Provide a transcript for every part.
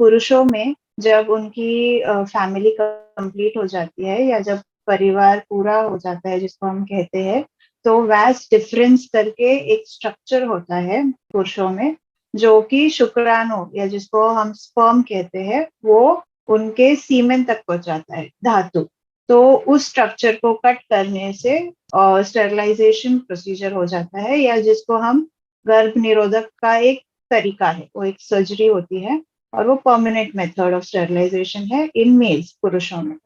पुरुषों में जब उनकी फैमिली कंप्लीट हो जाती है या जब परिवार पूरा हो जाता है जिसको हम कहते हैं, तो वैस डिफरेंस करके एक स्ट्रक्चर होता है पुरुषों में, जो कि शुक्राणु या जिसको हम स्पर्म कहते हैं, वो उनके सीमेन तक पहुंचाता है, धातु। तो उस स्ट्रक्चर को कट करने से स्टेरलाइजेशन प्रोसीजर हो जाता है, या जिसको हम गर्भ निरोधक का एक तरीका है, वो एक सर्जरी होती है और वो परमानेंट मेथड ऑफ स्टेरलाइजेशन है इन मेल्स, पुरुषों में।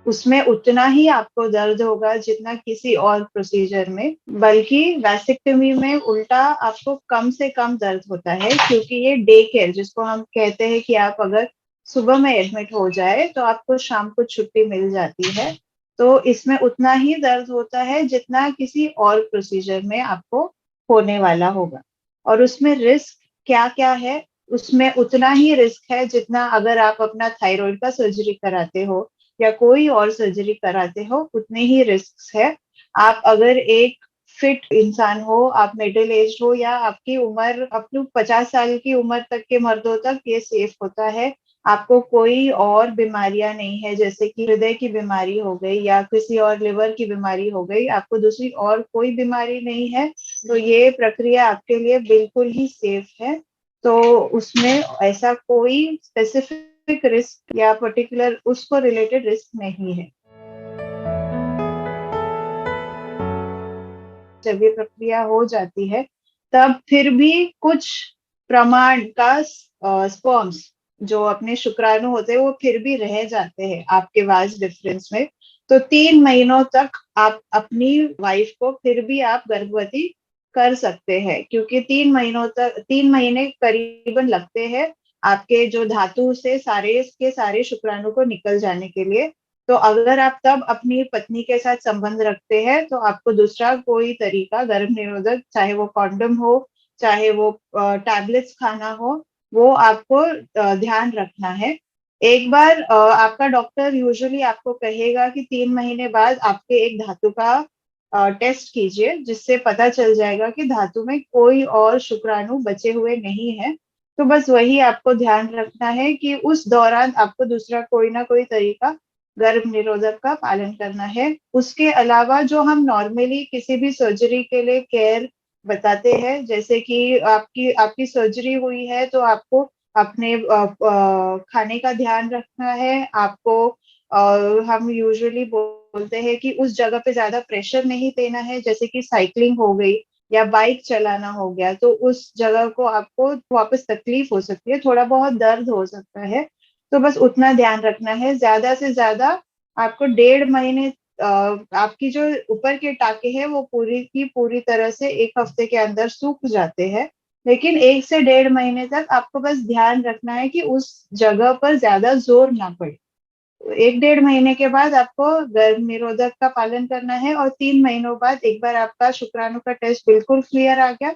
उसमें उतना ही आपको दर्द होगा जितना किसी और प्रोसीजर में, बल्कि वैसेक्टमी में उल्टा आपको कम से कम दर्द होता है, क्योंकि ये डे केयर जिसको हम कहते हैं कि आप अगर सुबह में एडमिट हो जाए तो आपको शाम को छुट्टी मिल जाती है, तो इसमें उतना ही दर्द होता है जितना किसी और प्रोसीजर में आपको होने वाला होगा। और उसमें रिस्क क्या क्या है? उसमें उतना ही रिस्क है जितना अगर आप अपना थायराइड का सर्जरी कराते हो या कोई और सर्जरी कराते हो, उतने ही रिस्क है। आप अगर एक फिट इंसान हो, आप मिडिल एज हो, या आपकी उम्र अपनी 50 साल की उम्र तक के मर्दों तक ये सेफ होता है। आपको कोई और बीमारियां नहीं है, जैसे कि हृदय की बीमारी हो गई या किसी और लिवर की बीमारी हो गई, आपको दूसरी और कोई बीमारी नहीं है, तो ये प्रक्रिया आपके लिए बिल्कुल ही सेफ है। तो उसमें ऐसा कोई स्पेसिफिक रिस्क या पर्टिकुलर उसको रिलेटेड रिस्क नहीं है। जब ये प्रक्रिया हो जाती है तब फिर भी कुछ प्रमाण का स्पर्म्स जो अपने शुक्राणु होते हैं वो फिर भी रह जाते हैं आपके वास डिफरेंस में। तो 3 महीनों तक आप अपनी वाइफ को फिर भी आप गर्भवती कर सकते हैं, क्योंकि 3 महीनों तक, 3 महीने करीबन लगते हैं आपके जो धातु से सारे के सारे शुक्राणु को निकल जाने के लिए। तो अगर आप तब अपनी पत्नी के साथ संबंध रखते हैं तो आपको दूसरा कोई तरीका गर्भ निरोधक, चाहे वो कॉन्डम हो, चाहे वो टैबलेट्स खाना हो, वो आपको ध्यान रखना है। एक बार आपका डॉक्टर यूजुअली आपको कहेगा कि 3 महीने बाद आपके एक धातु का टेस्ट कीजिए, जिससे पता चल जाएगा कि धातु में कोई और शुक्राणु बचे हुए नहीं है। तो बस वही आपको ध्यान रखना है कि उस दौरान आपको दूसरा कोई ना कोई तरीका गर्भ निरोधक का पालन करना है। उसके अलावा जो हम नॉर्मली किसी भी सर्जरी के लिए केयर बताते हैं, जैसे कि आपकी आपकी सर्जरी हुई है तो आपको अपने खाने का ध्यान रखना है। आपको हम यूजुअली बोलते हैं कि उस जगह पे ज्यादा प्रेशर नहीं देना है, जैसे कि साइकिलिंग हो गई या बाइक चलाना हो गया, तो उस जगह को आपको वापस तकलीफ हो सकती है, थोड़ा बहुत दर्द हो सकता है। तो बस उतना ध्यान रखना है। ज्यादा से ज्यादा आपको 1.5 महीने आपकी जो ऊपर के टाके हैं वो पूरी की पूरी तरह से 1 हफ्ते के अंदर सूख जाते हैं, लेकिन 1 से 1.5 महीने तक आपको बस ध्यान रखना है कि उस जगह पर ज्यादा जोर ना पड़े। 1 1.5 महीने के बाद आपको गर्भ निरोधक का पालन करना है, और 3 महीनों बाद एक बार आपका शुक्राणु का टेस्ट बिल्कुल क्लियर आ गया,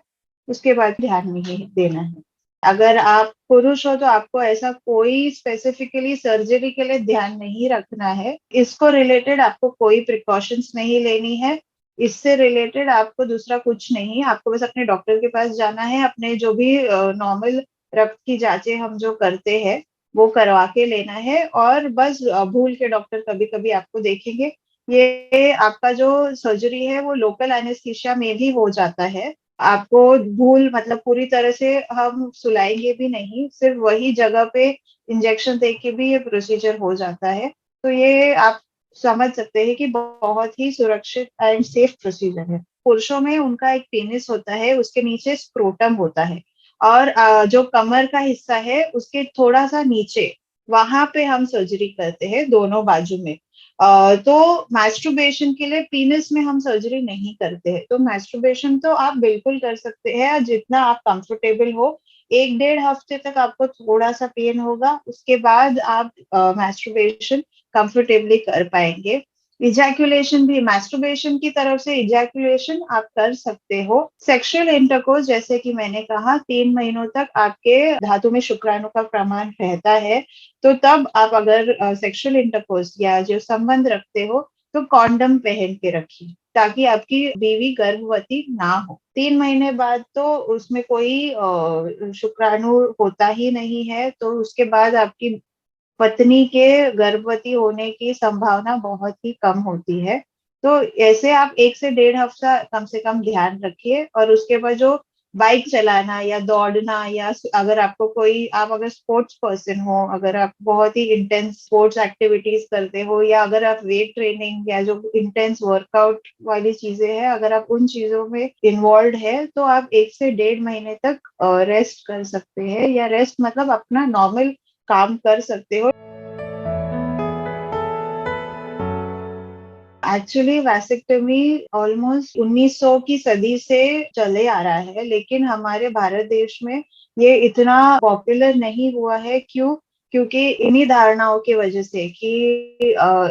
उसके बाद ध्यान नहीं देना है। अगर आप पुरुष हो तो आपको ऐसा कोई स्पेसिफिकली सर्जरी के लिए ध्यान नहीं रखना है, इसको रिलेटेड आपको कोई प्रिकॉशंस नहीं लेनी है। इससे रिलेटेड आपको दूसरा कुछ नहीं, आपको बस अपने डॉक्टर के पास जाना है, अपने जो भी नॉर्मल रक्त की जांचें हम जो करते हैं वो करवा के लेना है, और बस भूल के डॉक्टर कभी कभी आपको देखेंगे। ये आपका जो सर्जरी है वो लोकल एनेस्थीसिया में भी हो जाता है। आपको भूल मतलब पूरी तरह से हम सुलाएंगे भी नहीं, सिर्फ वही जगह पे इंजेक्शन दे के भी ये प्रोसीजर हो जाता है। तो ये आप समझ सकते हैं कि बहुत ही सुरक्षित एंड सेफ प्रोसीजर है। पुरुषों में उनका एक पेनिस होता है, उसके नीचे स्क्रोटम होता है, और जो कमर का हिस्सा है उसके थोड़ा सा नीचे, वहां पे हम सर्जरी करते हैं दोनों बाजू में। तो मैस्टरबेशन के लिए पीनिस में हम सर्जरी नहीं करते हैं। तो मैस्टरबेशन तो आप बिल्कुल कर सकते हैं जितना आप कंफर्टेबल हो। 1 1.5 हफ्ते तक आपको थोड़ा सा पेन होगा, उसके बाद आप मैस्टरबेशन कंफर्टेबली कर पाएंगे। इजैकुलेशन भी मैस्टरबेशन की तरफ से इजैकुलेशन आप कर सकते हो। सेक्सुअल इंटरकोर्स, जैसे कि मैंने कहा, 3 महीनों तक आपके धातु में शुक्राणु का प्रमाण रहता है, तो तब आप अगर सेक्सुअल इंटरकोर्स या जो संबंध रखते हो तो कॉन्डम पहन के रखिए। ताकि आपकी बीवी गर्भवती ना हो। 3 महीने बाद तो उसमें कोई शुक्राणु होता ही नहीं है, तो उसके बाद आपकी पत्नी के गर्भवती होने की संभावना बहुत ही कम होती है। तो ऐसे आप 1 से 1.5 हफ्ता कम से कम ध्यान रखिए। और उसके बाद जो बाइक चलाना या दौड़ना, या अगर आपको कोई, आप अगर स्पोर्ट्स पर्सन हो, अगर आप बहुत ही इंटेंस स्पोर्ट्स एक्टिविटीज करते हो, या अगर आप वेट ट्रेनिंग या जो इंटेंस वर्कआउट वाली चीजें हैं, अगर आप उन चीजों में इन्वॉल्व है, तो आप 1 से 1.5 महीने तक रेस्ट कर सकते हैं, या रेस्ट मतलब अपना नॉर्मल काम कर सकते हो। एक्चुअली वैसेक्टमी ऑलमोस्ट 1900 की सदी से चले आ रहा है, लेकिन हमारे भारत देश में ये इतना पॉपुलर नहीं हुआ है। क्यों? क्योंकि इन्हीं धारणाओं की वजह से कि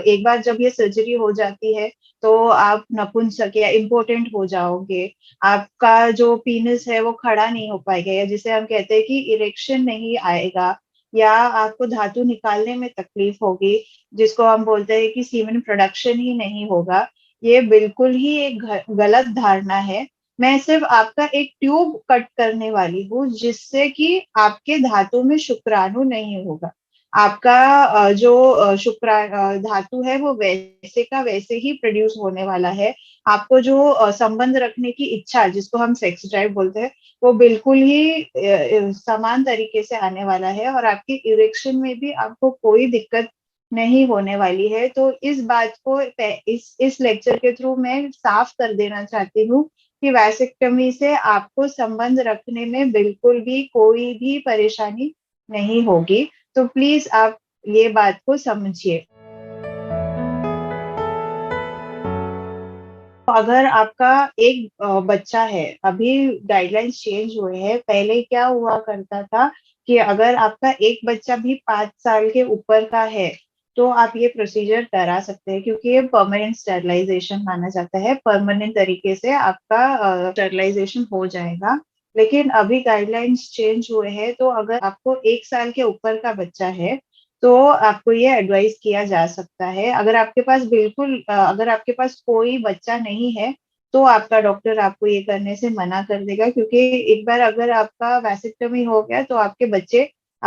एक बार जब ये सर्जरी हो जाती है तो आप नपुंसक या इम्पोर्टेंट हो जाओगे, आपका जो पीनस है वो खड़ा नहीं हो पाएगा, या जिसे हम कहते हैं कि इरेक्शन नहीं आएगा, या आपको धातु निकालने में तकलीफ होगी, जिसको हम बोलते हैं कि सीमेन प्रोडक्शन ही नहीं होगा। ये बिल्कुल ही एक गलत धारणा है। मैं सिर्फ आपका एक ट्यूब कट करने वाली हूँ, जिससे कि आपके धातु में शुक्राणु नहीं होगा। आपका जो धातु है वो वैसे का वैसे ही प्रोड्यूस होने वाला है। आपको जो संबंध रखने की इच्छा, जिसको हम सेक्स ड्राइव बोलते हैं, वो बिल्कुल ही समान तरीके से आने वाला है, और आपकी इरेक्शन में भी आपको कोई दिक्कत नहीं होने वाली है। तो इस बात को इस लेक्चर के थ्रू मैं साफ कर देना चाहती हूँ कि वैसेक्टमी से आपको संबंध रखने में बिल्कुल भी कोई भी परेशानी नहीं होगी। तो प्लीज आप ये बात को समझिए। तो अगर आपका एक बच्चा है, अभी गाइडलाइंस चेंज हुए हैं। पहले क्या हुआ करता था कि अगर आपका एक बच्चा भी 5 साल के ऊपर का है तो आप ये प्रोसीजर करा सकते हैं, क्योंकि ये परमानेंट स्टेरलाइजेशन माना जाता है। परमानेंट तरीके से आपका स्टेरलाइजेशन हो जाएगा। लेकिन अभी गाइडलाइंस चेंज हुए हैं, तो अगर आपको 1 साल के ऊपर का बच्चा है तो आपको ये एडवाइस किया जा सकता है। अगर आपके पास अगर आपके पास कोई बच्चा नहीं है तो आपका डॉक्टर आपको ये करने से मना कर देगा, क्योंकि एक बार अगर आपका वैसेक्टमी हो गया तो आप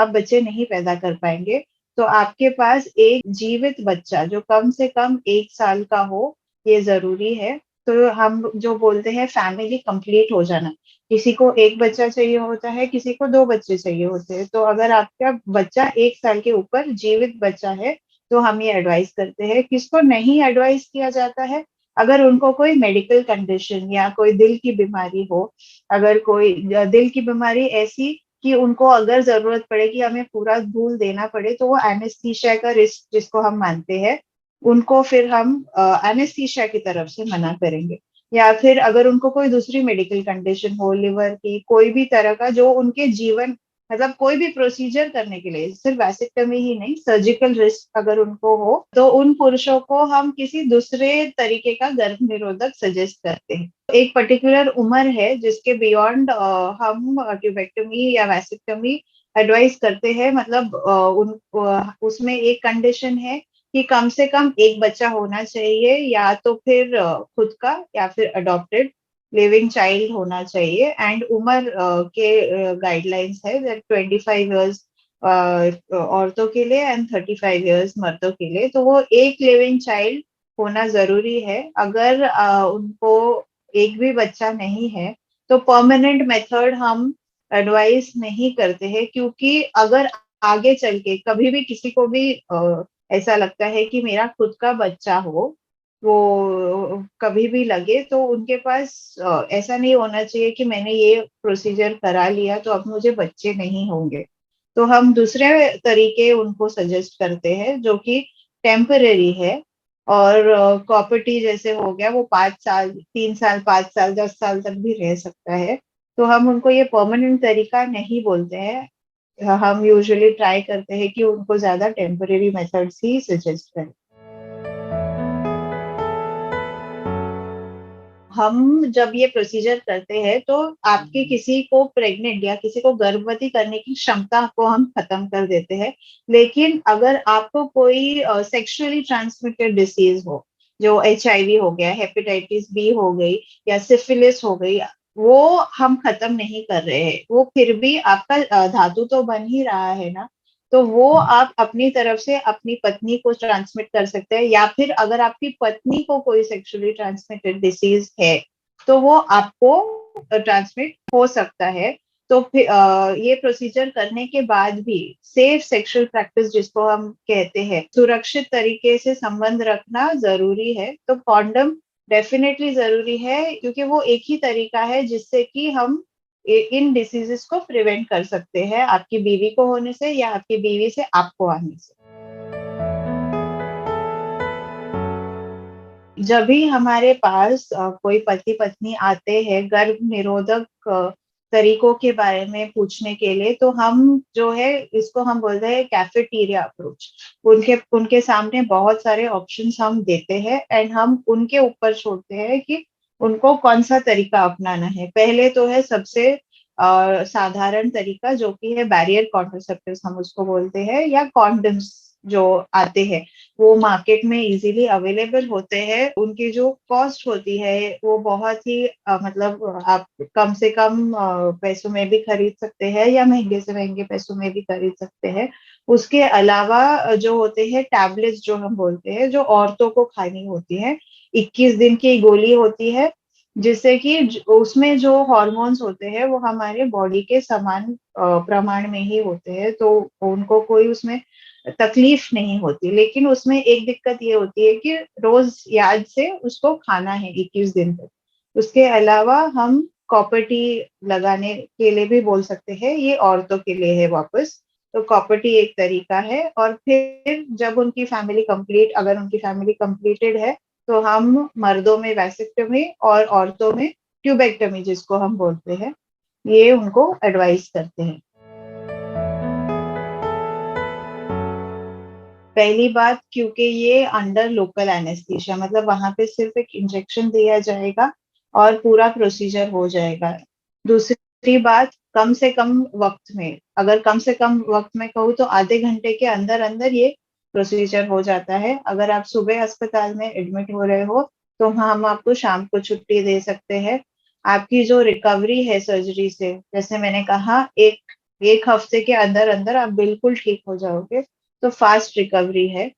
बच्चे नहीं पैदा कर पाएंगे। तो आपके पास एक जीवित बच्चा जो कम से कम 1 साल का हो, ये जरूरी है। तो हम जो बोलते हैं फैमिली कंप्लीट हो जाना, किसी को एक बच्चा चाहिए होता है, किसी को 2 बच्चे चाहिए होते हैं। तो अगर आपका बच्चा 1 साल के ऊपर जीवित बच्चा है तो हम ये एडवाइस करते हैं। किसको नहीं एडवाइस किया जाता है? अगर उनको कोई मेडिकल कंडीशन या कोई दिल की बीमारी हो, अगर कोई दिल की बीमारी ऐसी कि उनको अगर जरूरत पड़े कि हमें पूरा धूल देना पड़े, तो वो एनेस्थीसिया का रिस्क जिसको हम मानते हैं, उनको फिर हम एनेस्थीसिया की तरफ से मना करेंगे। या फिर अगर उनको कोई दूसरी मेडिकल कंडीशन हो, लिवर की कोई भी तरह का, जो उनके जीवन मतलब कोई भी प्रोसीजर करने के लिए, सिर्फ वैसेक्टमी ही नहीं, सर्जिकल रिस्क अगर उनको हो, तो उन पुरुषों को हम किसी दूसरे तरीके का गर्भ निरोधक सजेस्ट करते हैं। एक पर्टिकुलर उम्र है जिसके बियॉन्ड हम ट्यूबेक्टमी या वैसेक्टमी एडवाइस करते हैं। मतलब उसमें एक कंडीशन है कि कम से कम एक बच्चा होना चाहिए, या तो फिर खुद का या फिर अडॉप्टेड लिविंग चाइल्ड होना चाहिए। एंड उम्र के गाइडलाइंस है दैट 25 ईयर्स औरतों के लिए एंड 35 ईयर्स मर्दों के लिए। तो वो एक लिविंग चाइल्ड होना जरूरी है। अगर उनको एक भी बच्चा नहीं है तो परमानेंट मेथड हम एडवाइस नहीं करते हैं, क्योंकि अगर आगे चल के कभी भी किसी को भी ऐसा लगता है कि मेरा खुद का बच्चा हो, वो कभी भी लगे, तो उनके पास ऐसा नहीं होना चाहिए कि मैंने ये प्रोसीजर करा लिया तो अब मुझे बच्चे नहीं होंगे। तो हम दूसरे तरीके उनको सजेस्ट करते हैं जो कि टेम्परेरी है। और कॉपर्टी जैसे हो गया, वो 5 साल, 3 साल, 5 साल, 10 साल तक भी रह सकता है। तो हम उनको ये परमानेंट तरीका नहीं बोलते हैं। हम यूजुअली ट्राई करते हैं कि उनको ज्यादा टेम्परेरी मेथड्स ही सजेस्ट करें। हम जब ये प्रोसीजर करते हैं तो आपके किसी को प्रेग्नेंट या किसी को गर्भवती करने की क्षमता को हम खत्म कर देते हैं। लेकिन अगर आपको कोई सेक्सुअली ट्रांसमिटेड डिसीज हो, जो HIV हो गया, हेपेटाइटिस बी हो गई या सिफिलिस हो गई, वो हम खत्म नहीं कर रहे हैं, वो फिर भी आपका धातु तो बन ही रहा है ना, तो वो आप अपनी तरफ से अपनी पत्नी को ट्रांसमिट कर सकते हैं, या फिर अगर आपकी पत्नी को कोई सेक्सुअली ट्रांसमिटेड डिसीज है तो वो आपको ट्रांसमिट हो सकता है। तो फिर ये प्रोसीजर करने के बाद भी सेफ सेक्सुअल प्रैक्टिस जिसको हम कहते हैं, सुरक्षित तरीके से संबंध रखना जरूरी है। तो कॉन्डम डेफिनेटली जरूरी है, क्योंकि वो एक ही तरीका है जिससे कि हम इन डिसीजेस को प्रिवेंट कर सकते हैं, आपकी बीवी को होने से या आपकी बीवी से आपको आने से। जब भी हमारे पास कोई पति पत्नी आते हैं गर्भ निरोधक तरीकों के बारे में पूछने के लिए, तो हम जो है इसको हम बोलते हैं कैफेटेरिया अप्रोच। उनके उनके सामने बहुत सारे ऑप्शंस हम देते हैं एंड हम उनके ऊपर छोड़ते हैं कि उनको कौन सा तरीका अपनाना है। पहले तो है सबसे साधारण तरीका जो कि है बैरियर कॉन्ट्रासेप्टिव्स, हम उसको बोलते हैं, या कॉन्डम्स जो आते हैं, वो मार्केट में इजीली अवेलेबल होते हैं। उनकी जो कॉस्ट होती है वो बहुत ही मतलब आप कम से कम पैसों में भी खरीद सकते हैं या महंगे से महंगे पैसों में भी खरीद सकते हैं। उसके अलावा जो होते हैं टैबलेट्स जो हम बोलते हैं, जो औरतों को खानी होती है, 21 दिन की गोली होती है, जिससे कि उसमें जो हॉर्मोन्स होते हैं वो हमारे बॉडी के समान प्रमाण में ही होते हैं, तो उनको कोई उसमें तकलीफ नहीं होती। लेकिन उसमें एक दिक्कत ये होती है कि रोज याद से उसको खाना है 21 दिन तक। उसके अलावा हम कॉपर टी लगाने के लिए भी बोल सकते हैं, ये औरतों के लिए है वापस। तो कॉपर टी एक तरीका है। और फिर जब उनकी फैमिली कंप्लीट, अगर उनकी फैमिली कंप्लीटेड है, तो हम मर्दों में वैसेक्टमी और औरतों में ट्यूबेक्टमी जिसको हम बोलते हैं, ये उनको एडवाइस करते हैं। पहली बात, क्योंकि ये अंडर लोकल एनेस्थीसिया, मतलब वहां पे सिर्फ एक इंजेक्शन दिया जाएगा और पूरा प्रोसीजर हो जाएगा। दूसरी बात, कम से कम वक्त में, अगर कम से कम वक्त में कहूँ तो आधे घंटे के अंदर अंदर ये प्रोसीजर हो जाता है। अगर आप सुबह अस्पताल में एडमिट हो रहे हो तो हम आपको शाम को छुट्टी दे सकते हैं। आपकी जो रिकवरी है सर्जरी से, जैसे मैंने कहा, एक एक हफ्ते के अंदर अंदर आप बिल्कुल ठीक हो जाओगे, तो फास्ट रिकवरी है।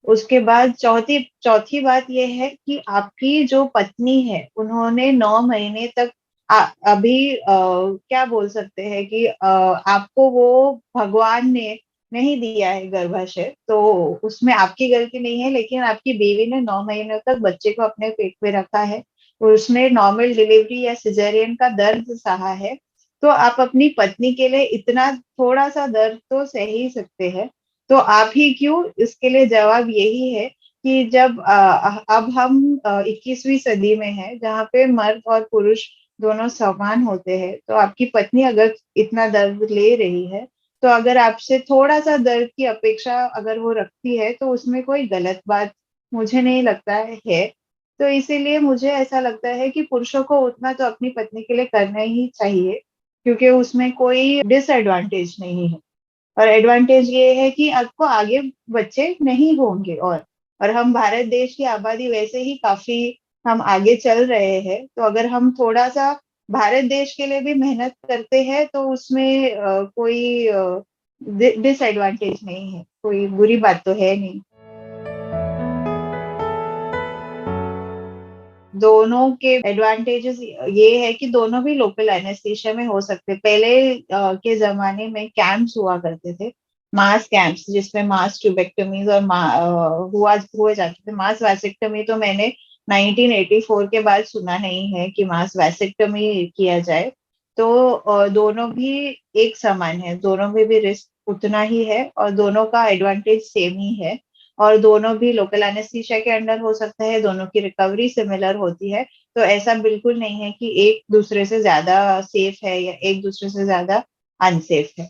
उसके बाद चौथी चौथी बात यह है कि आपकी जो पत्नी है उन्होंने 9 महीने तक अभी क्या बोल सकते हैं कि आपको वो भगवान ने नहीं दिया है गर्भाशय, तो उसमें आपकी गलती नहीं है, लेकिन आपकी बीवी ने 9 महीने तक बच्चे को अपने पेट में रखा है, उसने नॉर्मल डिलीवरी या सिजेरियन का दर्द सहा है। तो आप अपनी पत्नी के लिए इतना थोड़ा सा दर्द तो सह ही सकते हैं। तो आप ही क्यों, इसके लिए जवाब यही है कि जब अब हम 21वीं सदी में है, जहाँ पे मर्द और पुरुष दोनों समान होते हैं, तो आपकी पत्नी अगर इतना दर्द ले रही है, तो अगर आपसे थोड़ा सा दर्द की अपेक्षा अगर वो रखती है, तो उसमें कोई गलत बात मुझे नहीं लगता है। तो इसीलिए मुझे ऐसा लगता है कि पुरुषों को उतना तो अपनी पत्नी के लिए करना ही चाहिए, क्योंकि उसमें कोई डिसएडवांटेज नहीं है। और एडवांटेज ये है कि आपको आगे बच्चे नहीं होंगे। और हम भारत देश की आबादी वैसे ही काफी हम आगे चल रहे हैं, तो अगर हम थोड़ा सा भारत देश के लिए भी मेहनत करते हैं तो उसमें कोई डिसएडवांटेज नहीं है, कोई बुरी बात तो है नहीं। दोनों के एडवांटेजेस ये है कि दोनों भी लोकल एनेस्थीसिया में हो सकते। पहले के जमाने में कैंप्स हुआ करते थे, मास कैंप्स, जिसमें मास ट्यूबेक्टमीज और हुए जाते थे। मास वैसेक्टमी तो मैंने 1984 के बाद सुना नहीं है कि मास वैसेक्टमी किया जाए। तो दोनों भी एक समान है, दोनों में भी रिस्क उतना ही है और दोनों का एडवांटेज सेम ही है। और दोनों भी लोकल एनेस्थीसिया के अंडर हो सकता है, दोनों की रिकवरी सिमिलर होती है। तो ऐसा बिल्कुल नहीं है कि एक दूसरे से ज्यादा सेफ है या एक दूसरे से ज्यादा अनसेफ है।